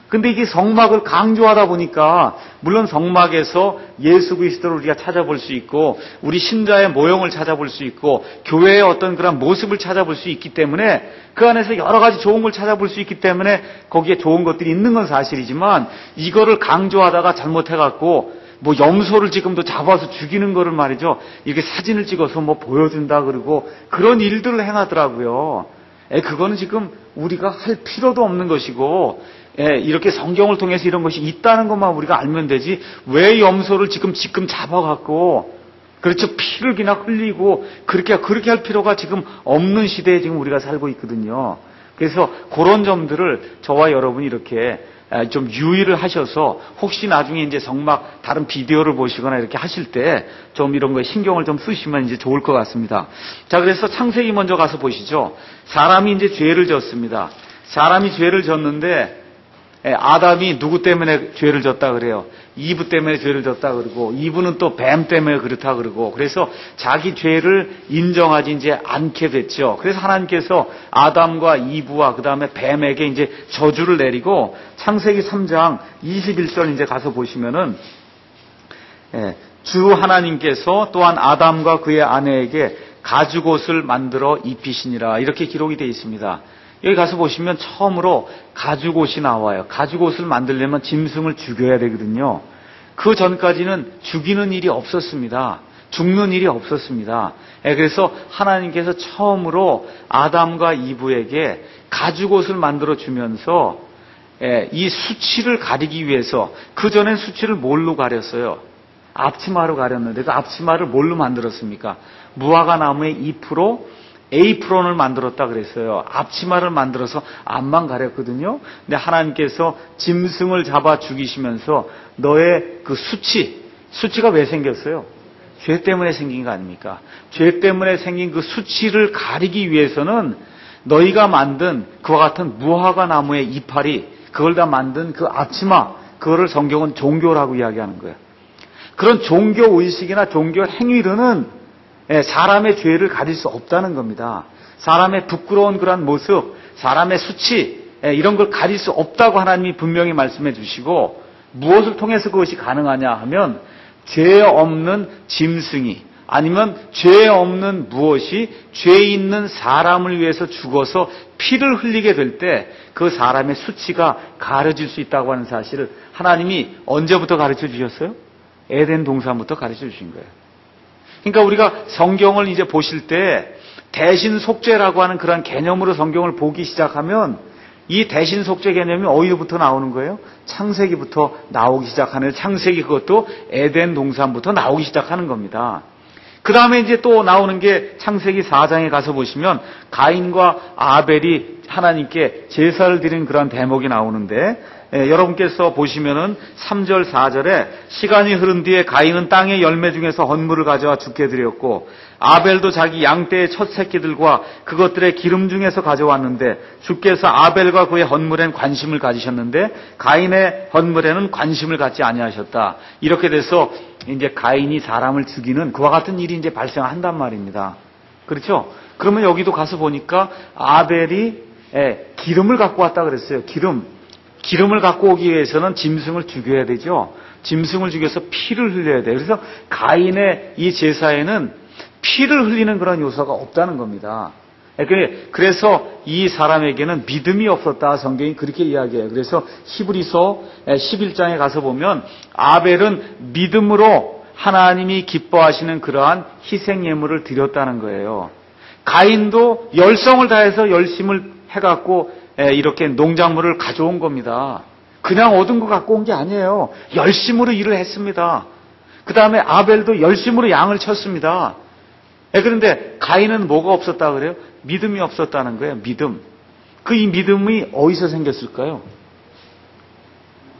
근데 이게 성막을 강조하다 보니까 물론 성막에서 예수 그리스도를 우리가 찾아볼 수 있고 우리 신자의 모형을 찾아볼 수 있고 교회의 어떤 그런 모습을 찾아볼 수 있기 때문에 그 안에서 여러 가지 좋은 걸 찾아볼 수 있기 때문에 거기에 좋은 것들이 있는 건 사실이지만 이거를 강조하다가 잘못해갖고 뭐 염소를 지금도 잡아서 죽이는 거를 말이죠. 이렇게 사진을 찍어서 뭐 보여준다 그러고 그런 일들을 행하더라고요. 그거는 지금 우리가 할 필요도 없는 것이고 이렇게 성경을 통해서 이런 것이 있다는 것만 우리가 알면 되지 왜 염소를 지금 잡아갖고 그렇죠 피를 그냥 흘리고 그렇게 할 필요가 지금 없는 시대에 지금 우리가 살고 있거든요. 그래서 그런 점들을 저와 여러분이 이렇게 좀 유의를 하셔서 혹시 나중에 이제 성막 다른 비디오를 보시거나 이렇게 하실 때 좀 이런 거에 신경을 좀 쓰시면 이제 좋을 것 같습니다. 자, 그래서 창세기 먼저 가서 보시죠. 사람이 이제 죄를 졌습니다. 사람이 죄를 졌는데 아담이 누구 때문에 죄를 졌다 그래요? 이브 때문에 죄를 졌다 그러고 이브는 또 뱀 때문에 그렇다 그러고 그래서 자기 죄를 인정하지 이제 않게 됐죠. 그래서 하나님께서 아담과 이브와 그 다음에 뱀에게 이제 저주를 내리고 창세기 3장 21절 이제 가서 보시면은 주 하나님께서 또한 아담과 그의 아내에게 가죽옷을 만들어 입히시니라 이렇게 기록이 되어 있습니다. 여기 가서 보시면 처음으로 가죽옷이 나와요. 가죽옷을 만들려면 짐승을 죽여야 되거든요. 그 전까지는 죽이는 일이 없었습니다. 죽는 일이 없었습니다. 그래서 하나님께서 처음으로 아담과 이브에게 가죽옷을 만들어 주면서 이 수치를 가리기 위해서 그 전엔 수치를 뭘로 가렸어요? 앞치마로 가렸는데 그 앞치마를 뭘로 만들었습니까? 무화과 나무의 잎으로 에이프론을 만들었다 그랬어요. 앞치마를 만들어서 앞만 가렸거든요. 근데 하나님께서 짐승을 잡아 죽이시면서 너의 그 수치가 왜 생겼어요? 죄 때문에 생긴 거 아닙니까? 죄 때문에 생긴 그 수치를 가리기 위해서는 너희가 만든 그와 같은 무화과 나무의 이파리 그걸 다 만든 그 앞치마 그거를 성경은 종교라고 이야기하는 거예요. 그런 종교 의식이나 종교 행위로는 사람의 죄를 가릴 수 없다는 겁니다. 사람의 부끄러운 그런 모습, 사람의 수치 이런 걸 가릴 수 없다고 하나님이 분명히 말씀해 주시고 무엇을 통해서 그것이 가능하냐 하면 죄 없는 짐승이 아니면 죄 없는 무엇이 죄 있는 사람을 위해서 죽어서 피를 흘리게 될 때 그 사람의 수치가 가려질 수 있다고 하는 사실을 하나님이 언제부터 가르쳐 주셨어요? 에덴 동산부터 가르쳐 주신 거예요. 그러니까 우리가 성경을 이제 보실 때 대신 속죄라고 하는 그런 개념으로 성경을 보기 시작하면 이 대신 속죄 개념이 어디부터 나오는 거예요? 창세기부터 나오기 시작하는 창세기 그것도 에덴 동산부터 나오기 시작하는 겁니다. 그 다음에 이제 또 나오는 게 창세기 4장에 가서 보시면 가인과 아벨이 하나님께 제사를 드린 그런 대목이 나오는데 여러분께서 보시면은 3절 4절에 시간이 흐른 뒤에 가인은 땅의 열매 중에서 헌물을 가져와 주께 드렸고 아벨도 자기 양떼의 첫 새끼들과 그것들의 기름 중에서 가져왔는데 주께서 아벨과 그의 헌물엔 관심을 가지셨는데 가인의 헌물에는 관심을 갖지 아니하셨다. 이렇게 돼서 이제 가인이 사람을 죽이는 그와 같은 일이 이제 발생한단 말입니다. 그렇죠? 그러면 여기도 가서 보니까 아벨이 기름을 갖고 왔다 그랬어요. 기름을 갖고 오기 위해서는 짐승을 죽여야 되죠. 짐승을 죽여서 피를 흘려야 돼요. 그래서 가인의 이 제사에는 피를 흘리는 그런 요소가 없다는 겁니다. 그래서 이 사람에게는 믿음이 없었다. 성경이 그렇게 이야기해요. 그래서 히브리서 11장에 가서 보면 아벨은 믿음으로 하나님이 기뻐하시는 그러한 희생 예물을 드렸다는 거예요. 가인도 열성을 다해서 열심을 해갖고 이렇게 농작물을 가져온 겁니다. 그냥 얻은 거 갖고 온 게 아니에요. 열심으로 일을 했습니다. 그 다음에 아벨도 열심으로 양을 쳤습니다. 그런데 가인은 뭐가 없었다 그래요? 믿음이 없었다는 거예요. 믿음. 이 믿음이 어디서 생겼을까요?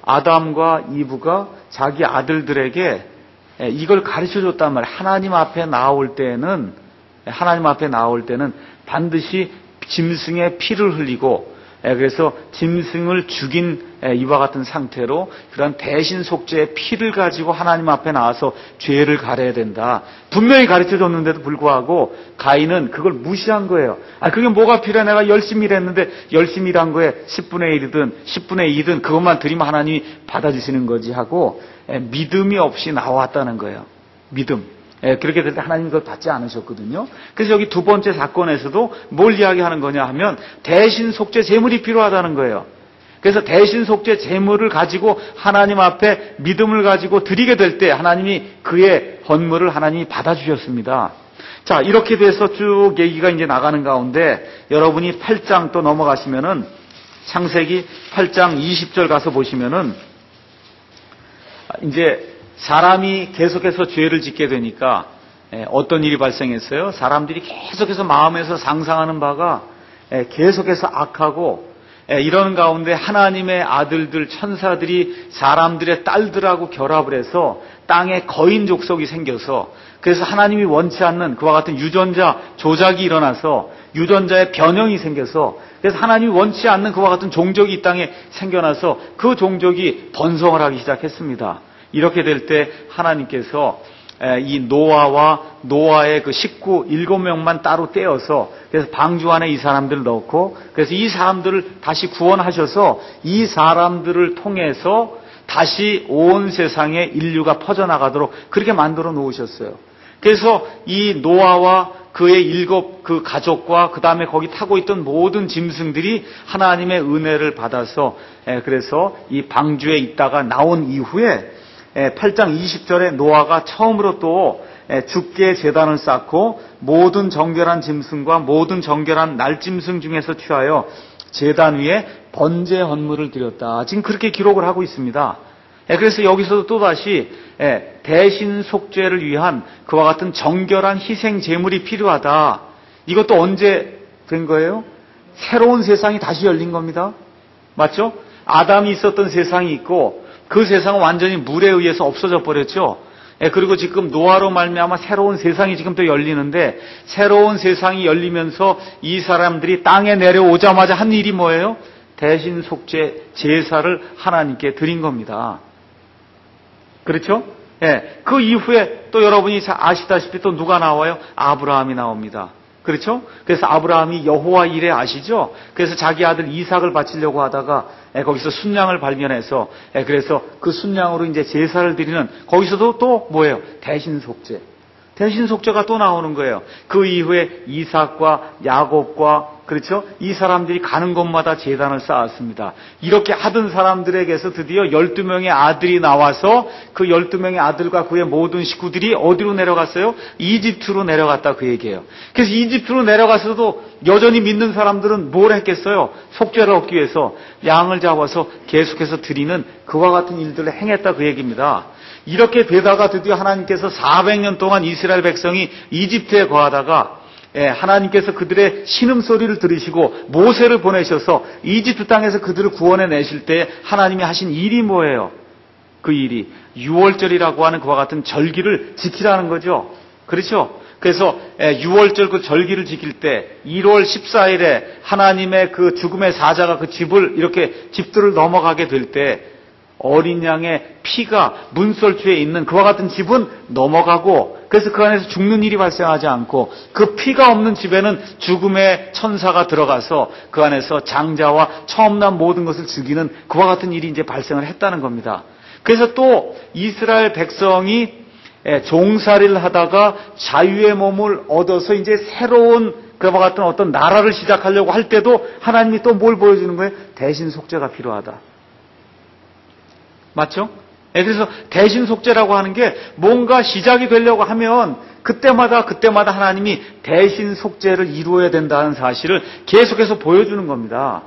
아담과 이브가 자기 아들들에게 이걸 가르쳐 줬단 말이에요. 하나님 앞에 나올 때는 반드시 짐승의 피를 흘리고, 그래서 짐승을 죽인 이와 같은 상태로 그런 대신 속죄의 피를 가지고 하나님 앞에 나와서 죄를 갈아야 된다. 분명히 가르쳐 줬는데도 불구하고 가인은 그걸 무시한 거예요. 그게 뭐가 필요해? 내가 열심히 일했는데 열심히 일한 거에 10분의 1이든 10분의 2든 그것만 드리면 하나님이 받아주시는 거지 하고 믿음이 없이 나왔다는 거예요. 믿음. 그렇게 될 때 하나님이 그걸 받지 않으셨거든요. 그래서 여기 두 번째 사건에서도 뭘 이야기하는 거냐 하면 대신 속죄 제물이 필요하다는 거예요. 그래서 대신 속죄 제물을 가지고 하나님 앞에 믿음을 가지고 드리게 될 때 하나님이 그의 헌물을 하나님이 받아주셨습니다. 자, 이렇게 돼서 쭉 얘기가 이제 나가는 가운데 여러분이 8장 또 넘어가시면은 창세기 8장 20절 가서 보시면은 이제 사람이 계속해서 죄를 짓게 되니까 어떤 일이 발생했어요? 사람들이 계속해서 마음에서 상상하는 바가 계속해서 악하고, 이런 가운데 하나님의 아들들 천사들이 사람들의 딸들하고 결합을 해서 땅에 거인 족속이 생겨서, 그래서 하나님이 원치 않는 그와 같은 유전자 조작이 일어나서 유전자의 변형이 생겨서, 그래서 하나님이 원치 않는 그와 같은 종족이 이 땅에 생겨나서 그 종족이 번성을 하기 시작했습니다. 이렇게 될 때 하나님께서 이 노아와 노아의 그 식구 7명만 따로 떼어서, 그래서 방주 안에 이 사람들을 넣고, 그래서 이 사람들을 다시 구원하셔서 이 사람들을 통해서 다시 온 세상에 인류가 퍼져나가도록 그렇게 만들어 놓으셨어요. 그래서 이 노아와 그의 7 그 가족과 그 다음에 거기 타고 있던 모든 짐승들이 하나님의 은혜를 받아서, 그래서 이 방주에 있다가 나온 이후에 8장 20절에 노아가 처음으로 또 주께 제단을 쌓고 모든 정결한 짐승과 모든 정결한 날짐승 중에서 취하여 제단 위에 번제 헌물을 드렸다. 지금 그렇게 기록을 하고 있습니다. 그래서 여기서도 또다시 대신 속죄를 위한 그와 같은 정결한 희생 제물이 필요하다. 이것도 언제 된 거예요? 새로운 세상이 다시 열린 겁니다. 맞죠? 아담이 있었던 세상이 있고 그 세상은 완전히 물에 의해서 없어져 버렸죠. 그리고 지금 노아로 말미암아 새로운 세상이 지금 또 열리는데, 새로운 세상이 열리면서 이 사람들이 땅에 내려오자마자 한 일이 뭐예요? 대신 속죄 제사를 하나님께 드린 겁니다. 그렇죠? 그 이후에 또 여러분이 아시다시피 또 누가 나와요? 아브라함이 나옵니다. 그렇죠? 그래서 아브라함이 여호와 이레 아시죠? 그래서 자기 아들 이삭을 바치려고 하다가 거기서 순양을 발견해서, 그래서 그 순양으로 이제 제사를 드리는, 거기서도 또 뭐예요? 대신 속죄. 대신 속죄가 또 나오는 거예요. 그 이후에 이삭과 야곱과, 그렇죠? 이 사람들이 가는 곳마다 제단을 쌓았습니다. 이렇게 하던 사람들에게서 드디어 12명의 아들이 나와서 그 12명의 아들과 그의 모든 식구들이 어디로 내려갔어요? 이집트로 내려갔다, 그 얘기예요. 그래서 이집트로 내려가서도 여전히 믿는 사람들은 뭘 했겠어요? 속죄를 얻기 위해서 양을 잡아서 계속해서 드리는 그와 같은 일들을 행했다, 그 얘기입니다. 이렇게 되다가 드디어 하나님께서 400년 동안 이스라엘 백성이 이집트에 거하다가 하나님께서 그들의 신음소리를 들으시고 모세를 보내셔서 이집트 땅에서 그들을 구원해 내실 때 하나님이 하신 일이 뭐예요? 그 일이 유월절이라고 하는 그와 같은 절기를 지키라는 거죠. 그렇죠? 그래서 6월절 그 절기를 지킬 때 1월 14일에 하나님의 그 죽음의 사자가 그 집을 이렇게 집들을 넘어가게 될 때 어린 양의 피가 문설주에 있는 그와 같은 집은 넘어가고, 그래서 그 안에서 죽는 일이 발생하지 않고, 그 피가 없는 집에는 죽음의 천사가 들어가서 그 안에서 장자와 처음 난 모든 것을 죽이는 그와 같은 일이 이제 발생을 했다는 겁니다. 그래서 또 이스라엘 백성이 종살이를 하다가 자유의 몸을 얻어서 이제 새로운 그와 같은 어떤 나라를 시작하려고 할 때도 하나님이 또 뭘 보여주는 거예요? 대신 속죄가 필요하다. 맞죠? 그래서 대신 속죄라고 하는 게 뭔가 시작이 되려고 하면 그때마다 하나님이 대신 속죄를 이루어야 된다는 사실을 계속해서 보여주는 겁니다.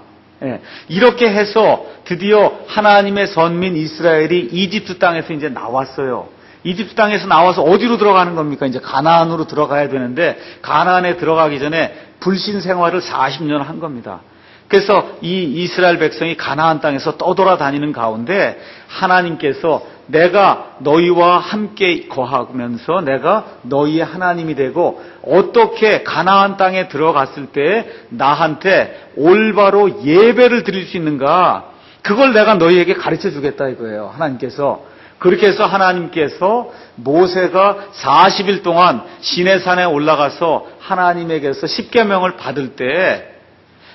이렇게 해서 드디어 하나님의 선민 이스라엘이 이집트 땅에서 이제 나왔어요. 이집트 땅에서 나와서 어디로 들어가는 겁니까? 이제 가나안으로 들어가야 되는데 가나안에 들어가기 전에 불신 생활을 40년 한 겁니다. 그래서 이 이스라엘 백성이 가나안 땅에서 떠돌아다니는 가운데 하나님께서 내가 너희와 함께 거하면서 내가 너희의 하나님이 되고 어떻게 가나안 땅에 들어갔을 때 나한테 올바로 예배를 드릴 수 있는가, 그걸 내가 너희에게 가르쳐 주겠다 이거예요. 하나님께서. 그렇게 해서 하나님께서 모세가 40일 동안 시내산에 올라가서 하나님에게서 십계명을 받을 때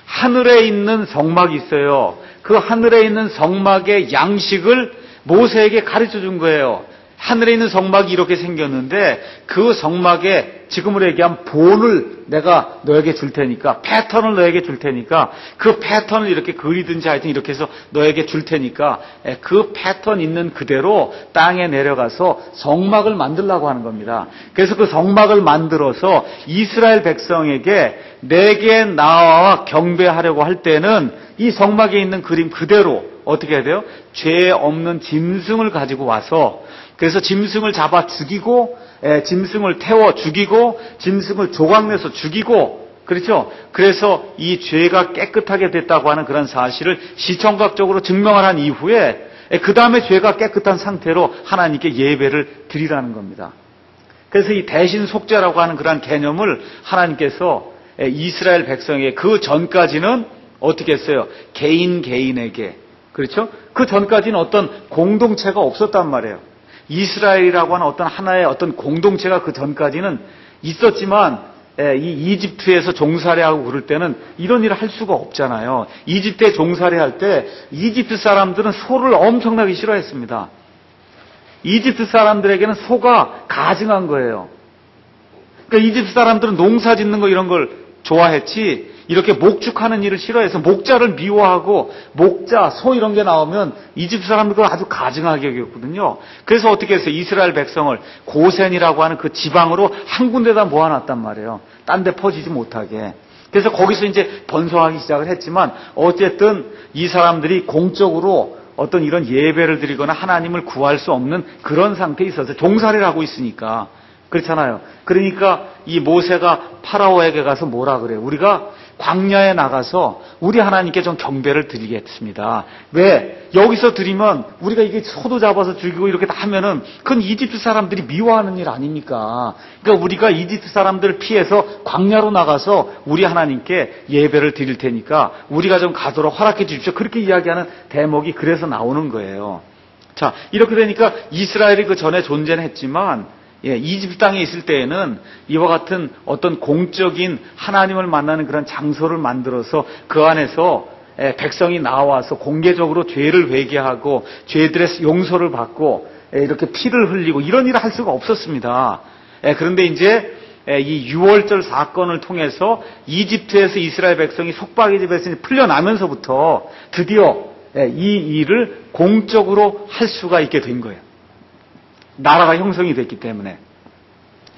하늘에 있는 성막이 있어요. 그 하늘에 있는 성막의 양식을 모세에게 가르쳐 준 거예요. 하늘에 있는 성막이 이렇게 생겼는데 그 성막에 지금으로 얘기하면 본을 내가 너에게 줄 테니까, 패턴을 너에게 줄 테니까 그 패턴을 이렇게 그리든지 하여튼 이렇게 해서 너에게 줄 테니까 그 패턴 있는 그대로 땅에 내려가서 성막을 만들라고 하는 겁니다. 그래서 그 성막을 만들어서 이스라엘 백성에게 내게 나와 경배하려고 할 때는 이 성막에 있는 그림 그대로 어떻게 해야 돼요? 죄 없는 짐승을 가지고 와서, 그래서 짐승을 잡아 죽이고, 짐승을 태워 죽이고, 짐승을 조각내서 죽이고, 그렇죠? 그래서 이 죄가 깨끗하게 됐다고 하는 그런 사실을 시청각적으로 증명을 한 이후에 그 다음에 죄가 깨끗한 상태로 하나님께 예배를 드리라는 겁니다. 그래서 이 대신 속죄라고 하는 그런 개념을 하나님께서 이스라엘 백성에게, 그 전까지는 어떻게 했어요? 개인에게, 그렇죠? 그 전까지는 어떤 공동체가 없었단 말이에요. 이스라엘이라고 하는 어떤 하나의 어떤 공동체가 그 전까지는 있었지만 이 이집트에서 종살이하고 그럴 때는 이런 일을 할 수가 없잖아요. 이집트에 종살이할 때 이집트 사람들은 소를 엄청나게 싫어했습니다. 이집트 사람들에게는 소가 가증한 거예요. 그러니까 이집트 사람들은 농사 짓는 거 이런 걸 좋아했지 이렇게 목축하는 일을 싫어해서 목자를 미워하고 목자, 소 이런 게 나오면 이집트 사람들 그걸 아주 가증하게 여겼거든요. 그래서 어떻게 했어요? 이스라엘 백성을 고센이라고 하는 그 지방으로 한 군데다 모아놨단 말이에요. 딴 데 퍼지지 못하게. 그래서 거기서 이제 번성하기 시작을 했지만 어쨌든 이 사람들이 공적으로 어떤 이런 예배를 드리거나 하나님을 구할 수 없는 그런 상태에 있어서 종살이를 하고 있으니까. 그렇잖아요. 그러니까 이 모세가 파라오에게 가서 뭐라 그래요? 우리가 광야에 나가서 우리 하나님께 좀 경배를 드리겠습니다. 왜? 여기서 드리면 우리가 이게 소도 잡아서 죽이고 이렇게 다 하면은 그건 이집트 사람들이 미워하는 일 아닙니까? 그러니까 우리가 이집트 사람들을 피해서 광야로 나가서 우리 하나님께 예배를 드릴 테니까 우리가 좀 가도록 허락해 주십시오. 그렇게 이야기하는 대목이 그래서 나오는 거예요. 자, 이렇게 되니까 이스라엘이 그 전에 존재는 했지만 이집트 땅에 있을 때에는 이와 같은 어떤 공적인 하나님을 만나는 그런 장소를 만들어서 그 안에서 백성이 나와서 공개적으로 죄를 회개하고 죄들의 용서를 받고 이렇게 피를 흘리고 이런 일을 할 수가 없었습니다. 그런데 이제 이 6월절 사건을 통해서 이집트에서 이스라엘 백성이 속박의 집에서 풀려나면서부터 드디어 이 일을 공적으로 할 수가 있게 된 거예요. 나라가 형성이 됐기 때문에.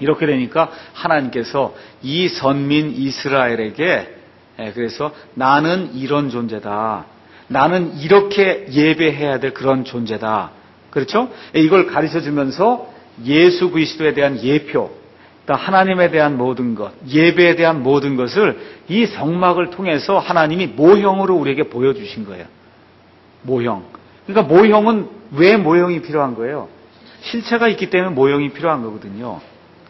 이렇게 되니까 하나님께서 이 선민 이스라엘에게 그래서 나는 이런 존재다. 나는 이렇게 예배해야 될 그런 존재다. 그렇죠? 이걸 가르쳐주면서 예수 그리스도에 대한 예표, 또 하나님에 대한 모든 것, 예배에 대한 모든 것을 이 성막을 통해서 하나님이 모형으로 우리에게 보여주신 거예요. 모형. 그러니까 모형은 왜 모형이 필요한 거예요? 실체가 있기 때문에 모형이 필요한 거거든요.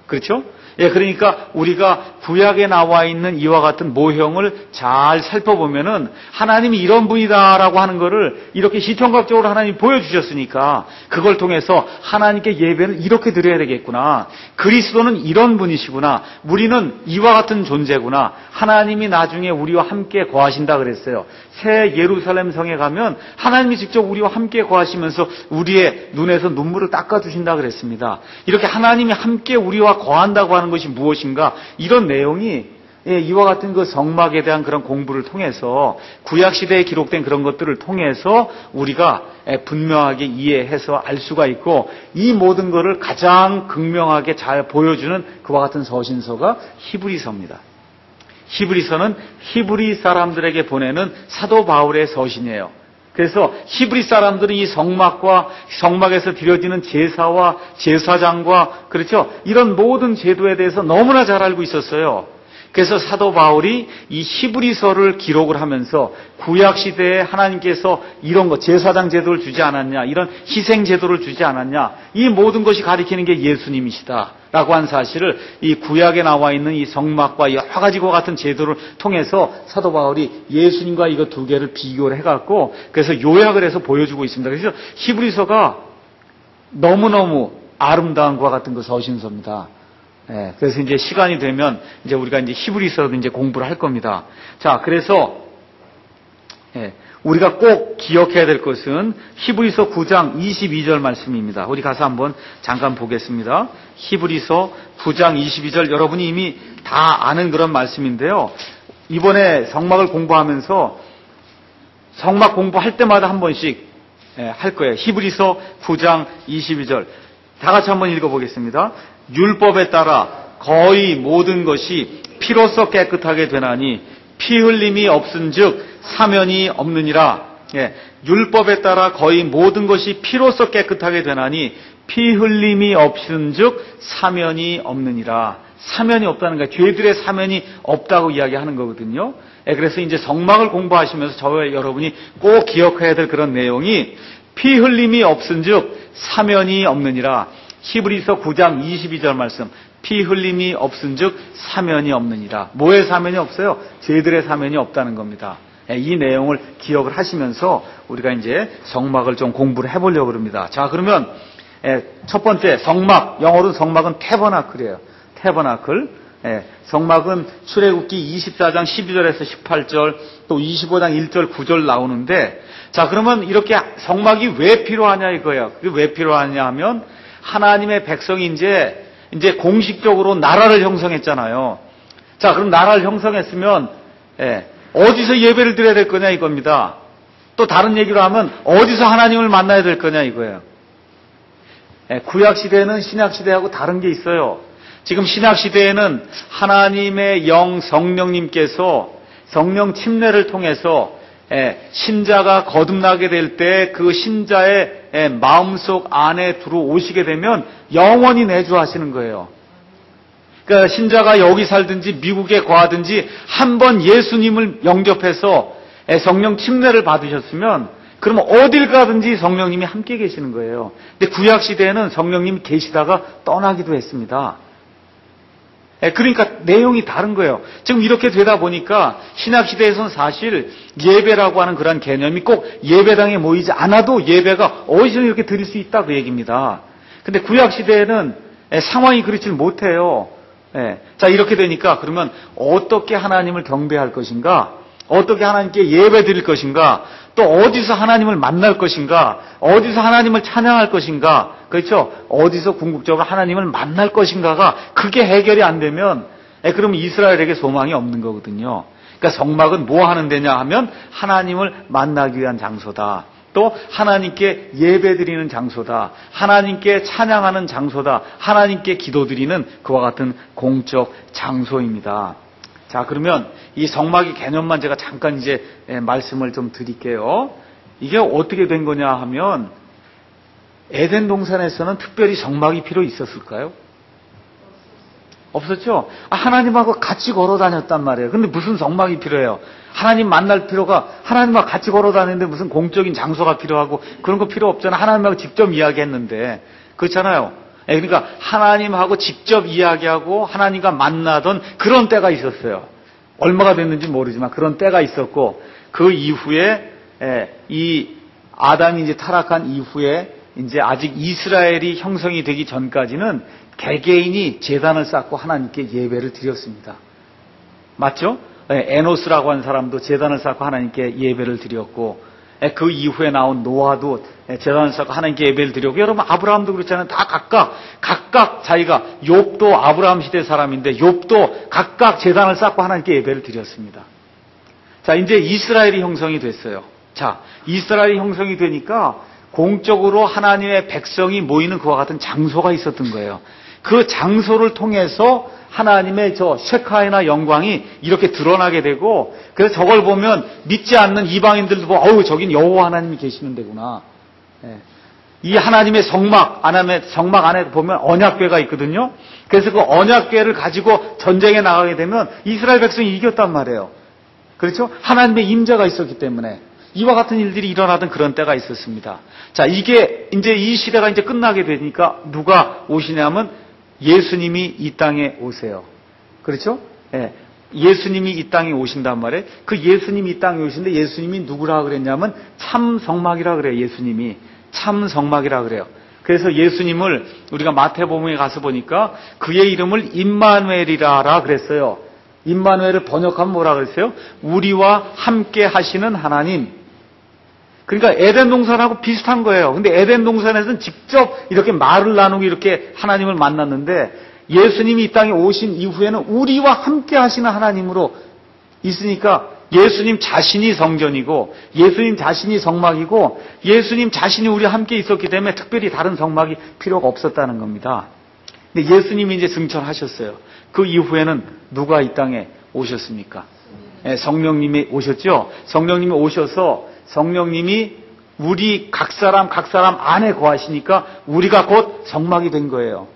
그렇죠? 그러니까 우리가 구약에 나와 있는 이와 같은 모형을 잘 살펴보면은 하나님이 이런 분이다라고 하는 거를 이렇게 시청각적으로 하나님이 보여주셨으니까 그걸 통해서 하나님께 예배를 이렇게 드려야 되겠구나. 그리스도는 이런 분이시구나. 우리는 이와 같은 존재구나. 하나님이 나중에 우리와 함께 거하신다 그랬어요. 새 예루살렘 성에 가면 하나님이 직접 우리와 함께 거하시면서 우리의 눈에서 눈물을 닦아주신다 그랬습니다. 이렇게 하나님이 함께 우리와 거한다고 하는 것이 무엇인가? 이런 내용이 이와 같은 그 성막에 대한 그런 공부를 통해서 구약시대에 기록된 그런 것들을 통해서 우리가 분명하게 이해해서 알 수가 있고 이 모든 것을 가장 극명하게 잘 보여주는 그와 같은 서신서가 히브리서입니다. 히브리서는 히브리 사람들에게 보내는 사도 바울의 서신이에요. 그래서 히브리 사람들은 이 성막에서 드려지는 제사와 제사장과 그렇죠? 이런 모든 제도에 대해서 너무나 잘 알고 있었어요. 그래서 사도 바울이 이 히브리서를 기록을 하면서 구약 시대에 하나님께서 이런 거 제사장 제도를 주지 않았냐, 이런 희생 제도를 주지 않았냐, 이 모든 것이 가리키는 게 예수님이시다라고 한 사실을 이 구약에 나와 있는 이 성막과 여러 가지와 같은 제도를 통해서 사도 바울이 예수님과 이거 두 개를 비교를 해갖고 그래서 요약을 해서 보여주고 있습니다. 그래서 히브리서가 너무너무 아름다운 것과 같은 그 서신서입니다. 예, 그래서 이제 시간이 되면 이제 우리가 이제 히브리서도 이제 공부를 할 겁니다. 자, 그래서 우리가 꼭 기억해야 될 것은 히브리서 9장 22절 말씀입니다. 우리 가서 한번 잠깐 보겠습니다. 히브리서 9장 22절 여러분이 이미 다 아는 그런 말씀인데요. 이번에 성막을 공부하면서 성막 공부할 때마다 한 번씩 할 거예요. 히브리서 9장 22절 다 같이 한번 읽어보겠습니다. 율법에 따라 거의 모든 것이 피로써 깨끗하게 되나니 피 흘림이 없은즉 사면이 없느니라. 율법에 따라 거의 모든 것이 피로써 깨끗하게 되나니 피 흘림이 없은즉 사면이 없느니라. 사면이 없다는 거예요. 죄들의 사면이 없다고 이야기하는 거거든요. 그래서 이제 성막을 공부하시면서 저와 여러분이 꼭 기억해야 될 그런 내용이 피 흘림이 없은즉 사면이 없느니라. 히브리서 9장 22절 말씀. 피 흘림이 없은즉 사면이 없느니라. 뭐의 사면이 없어요? 죄들의 사면이 없다는 겁니다. 이 내용을 기억을 하시면서 우리가 이제 성막을 좀 공부를 해보려고 합니다. 자, 그러면 첫 번째 성막, 영어로는 성막은 태버나클이에요. 태버나클. 성막은 출애굽기 24장 12절에서 18절 또 25장 1절 9절 나오는데, 자, 그러면 이렇게 성막이 왜 필요하냐 이거예요. 그게 왜 필요하냐 하면 하나님의 백성이 이제 공식적으로 나라를 형성했잖아요. 자, 그럼 나라를 형성했으면 어디서 예배를 드려야 될 거냐 이겁니다. 또 다른 얘기로 하면 어디서 하나님을 만나야 될 거냐 이거예요. 구약 시대는 신약 시대하고 다른 게 있어요. 지금 신약 시대에는 하나님의 영 성령님께서 성령 침례를 통해서 신자가 거듭나게 될 때 그 신자의 마음속 안에 들어오시게 되면 영원히 내주하시는 거예요. 그러니까 신자가 여기 살든지 미국에 거하든지 한번 예수님을 영접해서 성령 침례를 받으셨으면 그러면 어딜 가든지 성령님이 함께 계시는 거예요. 근데 구약 시대에는 성령님이 계시다가 떠나기도 했습니다. 그러니까 내용이 다른 거예요. 지금 이렇게 되다 보니까 신학시대에서는 사실 예배라고 하는 그런 개념이 꼭 예배당에 모이지 않아도 예배가 어디서 이렇게 드릴 수 있다 그 얘기입니다. 근데 구약시대에는 상황이 그렇지 못해요. 자, 이렇게 되니까 그러면 어떻게 하나님을 경배할 것인가? 어떻게 하나님께 예배 드릴 것인가? 또 어디서 하나님을 만날 것인가? 어디서 하나님을 찬양할 것인가? 그렇죠? 어디서 궁극적으로 하나님을 만날 것인가가 그게 해결이 안 되면 그럼 이스라엘에게 소망이 없는 거거든요. 그러니까 성막은 뭐 하는 데냐 하면 하나님을 만나기 위한 장소다. 또 하나님께 예배드리는 장소다. 하나님께 찬양하는 장소다. 하나님께 기도드리는 그와 같은 공적 장소입니다. 자, 그러면 이 성막의 개념만 제가 잠깐 이제 말씀을 좀 드릴게요. 이게 어떻게 된 거냐 하면 에덴 동산에서는 특별히 성막이 필요 있었을까요? 없었죠? 하나님하고 같이 걸어 다녔단 말이에요. 근데 무슨 성막이 필요해요? 하나님 만날 필요가, 하나님하고 같이 걸어 다니는데 무슨 공적인 장소가 필요하고 그런 거 필요 없잖아. 하나님하고 직접 이야기했는데. 그렇잖아요. 그러니까 하나님하고 직접 이야기하고 하나님과 만나던 그런 때가 있었어요. 얼마가 됐는지 모르지만 그런 때가 있었고, 그 이후에 이 아담이 이제 타락한 이후에 이제 아직 이스라엘이 형성이 되기 전까지는 개개인이 제단을 쌓고 하나님께 예배를 드렸습니다. 맞죠? 에노스라고 하는 사람도 제단을 쌓고 하나님께 예배를 드렸고, 그 이후에 나온 노아도 제단을 쌓고 하나님께 예배를 드렸고, 여러분 아브라함도 그렇잖아요. 다 각각 자기가, 욥도 아브라함 시대 사람인데 욥도 각각 제단을 쌓고 하나님께 예배를 드렸습니다. 자, 이제 이스라엘이 형성이 됐어요. 자, 이스라엘이 형성이 되니까 공적으로 하나님의 백성이 모이는 그와 같은 장소가 있었던 거예요. 그 장소를 통해서 하나님의 저 셰카이나 영광이 이렇게 드러나게 되고, 그래서 저걸 보면 믿지 않는 이방인들도 보고 어우 저긴 여호와 하나님이 계시는 데구나. 예. 이 하나님의 성막 안에 보면 언약궤가 있거든요. 그래서 그 언약궤를 가지고 전쟁에 나가게 되면 이스라엘 백성이 이겼단 말이에요. 그렇죠? 하나님의 임재가 있었기 때문에 이와 같은 일들이 일어나던 그런 때가 있었습니다. 자, 이게 이제 이 시대가 이제 끝나게 되니까 누가 오시냐면 예수님이 이 땅에 오세요. 그렇죠? 예. 예수님이 이 땅에 오신단 말이에요. 그 예수님이 이 땅에 오신데 예수님이 누구라 그랬냐면 참 성막이라 그래요. 예수님이 참 성막이라 그래요. 그래서 예수님을 우리가 마태복음에 가서 보니까 그의 이름을 임마누엘이라 그랬어요. 임마누엘을 번역하면 뭐라 그랬어요? 우리와 함께 하시는 하나님. 그러니까 에덴 동산하고 비슷한 거예요. 근데 에덴 동산에서는 직접 이렇게 말을 나누고 이렇게 하나님을 만났는데 예수님이 이 땅에 오신 이후에는 우리와 함께 하시는 하나님으로 있으니까 예수님 자신이 성전이고 예수님 자신이 성막이고 예수님 자신이 우리와 함께 있었기 때문에 특별히 다른 성막이 필요가 없었다는 겁니다. 근데 예수님이 이제 승천하셨어요. 그 이후에는 누가 이 땅에 오셨습니까? 네, 성령님이 오셨죠. 성령님이 오셔서 성령님이 우리 각 사람 안에 거하시니까 우리가 곧 성막이 된 거예요.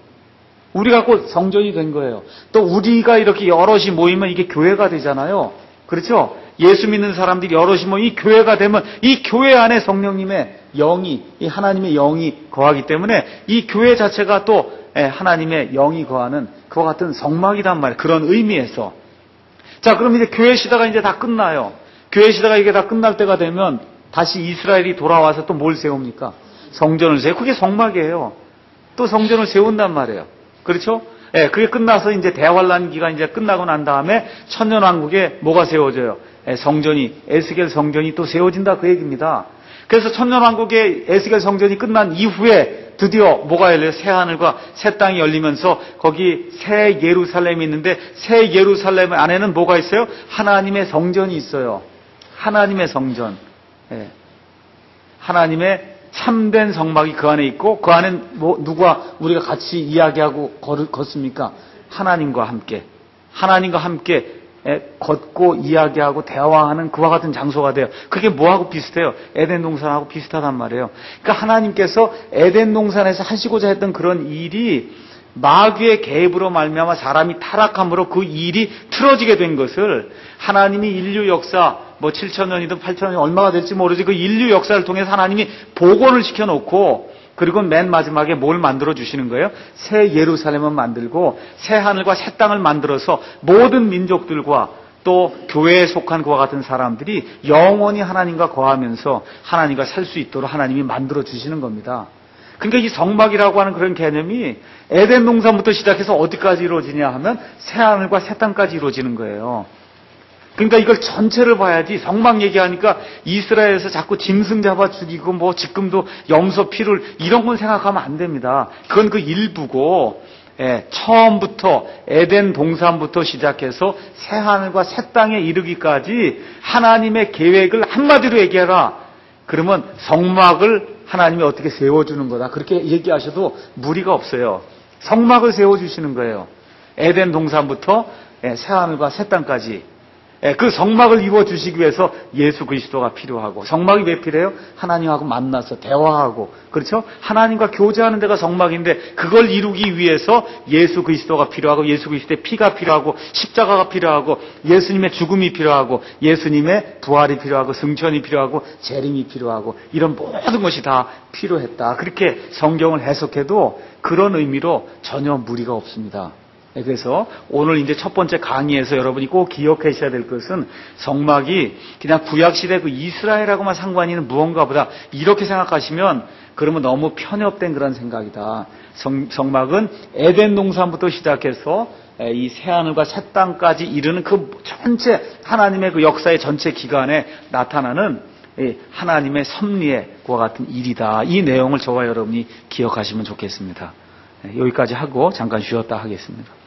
우리가 곧 성전이 된 거예요. 또 우리가 이렇게 여럿이 모이면 이게 교회가 되잖아요. 그렇죠? 예수 믿는 사람들이 여럿이 모이면 이 교회가 되면 이 교회 안에 성령님의 영이, 이 하나님의 영이 거하기 때문에 이 교회 자체가 또 하나님의 영이 거하는 그와 같은 성막이란 말이에요. 그런 의미에서. 자, 그럼 이제 교회 시대가 이제 다 끝나요. 교회 시대가 이게 다 끝날 때가 되면 다시 이스라엘이 돌아와서 또 뭘 세웁니까? 성전을 세우고 그게 성막이에요. 또 성전을 세운단 말이에요. 그렇죠? 예, 그게 끝나서 이제 대환란기가 이제 끝나고 난 다음에 천년왕국에 뭐가 세워져요? 성전이, 에스겔 성전이 또 세워진다 그 얘기입니다. 그래서 천년왕국의 에스겔 성전이 끝난 이후에 드디어 뭐가 열려요? 새 하늘과 새 땅이 열리면서 거기 새 예루살렘이 있는데 새 예루살렘 안에는 뭐가 있어요? 하나님의 성전이 있어요. 하나님의 성전. 예. 하나님의 참된 성막이 그 안에 있고 그 안엔 누가 우리가 같이 이야기하고 걷습니까? 하나님과 함께 걷고 이야기하고 대화하는 그와 같은 장소가 돼요. 그게 뭐하고 비슷해요? 에덴 동산하고 비슷하단 말이에요. 그러니까 하나님께서 에덴 동산에서 하시고자 했던 그런 일이 마귀의 개입으로 말미암아 사람이 타락함으로 그 일이 틀어지게 된 것을 하나님이 인류 역사 7,000년이든 8,000년이 얼마가 될지 모르지 그 인류 역사를 통해서 하나님이 복원을 시켜놓고 그리고 맨 마지막에 뭘 만들어 주시는 거예요? 새 예루살렘을 만들고 새 하늘과 새 땅을 만들어서 모든 민족들과 또 교회에 속한 그와 같은 사람들이 영원히 하나님과 거하면서 하나님과 살 수 있도록 하나님이 만들어 주시는 겁니다. 그러니까 이 성막이라고 하는 그런 개념이 에덴 동산부터 시작해서 어디까지 이루어지냐 하면 새 하늘과 새 땅까지 이루어지는 거예요. 그러니까 이걸 전체를 봐야지 성막 얘기하니까 이스라엘에서 자꾸 짐승 잡아 죽이고 지금도 염소 피를 이런 건 생각하면 안 됩니다. 그건 그 일부고 처음부터 에덴 동산부터 시작해서 새 하늘과 새 땅에 이르기까지 하나님의 계획을 한마디로 얘기해라. 그러면 성막을 하나님이 어떻게 세워주는 거다. 그렇게 얘기하셔도 무리가 없어요. 성막을 세워주시는 거예요. 에덴 동산부터 새 하늘과 새 땅까지. 그 성막을 이루어주시기 위해서 예수 그리스도가 필요하고 성막이 왜 필요해요? 하나님하고 만나서 대화하고 그렇죠? 하나님과 교제하는 데가 성막인데 그걸 이루기 위해서 예수 그리스도가 필요하고 예수 그리스도의 피가 필요하고 십자가가 필요하고 예수님의 죽음이 필요하고 예수님의 부활이 필요하고 승천이 필요하고 재림이 필요하고 이런 모든 것이 다 필요했다. 그렇게 성경을 해석해도 그런 의미로 전혀 무리가 없습니다. 그래서 오늘 이제 첫 번째 강의에서 여러분이 꼭 기억하셔야 될 것은 성막이 그냥 구약시대 그 이스라엘하고만 상관이 있는 무언가 보다 이렇게 생각하시면 그러면 너무 편협된 그런 생각이다. 성막은 에덴 동산부터 시작해서 이 새하늘과 새 땅까지 이르는 그 전체 하나님의 그 역사의 전체 기간에 나타나는 하나님의 섭리의 그와 같은 일이다. 이 내용을 저와 여러분이 기억하시면 좋겠습니다. 여기까지 하고 잠깐 쉬었다 하겠습니다.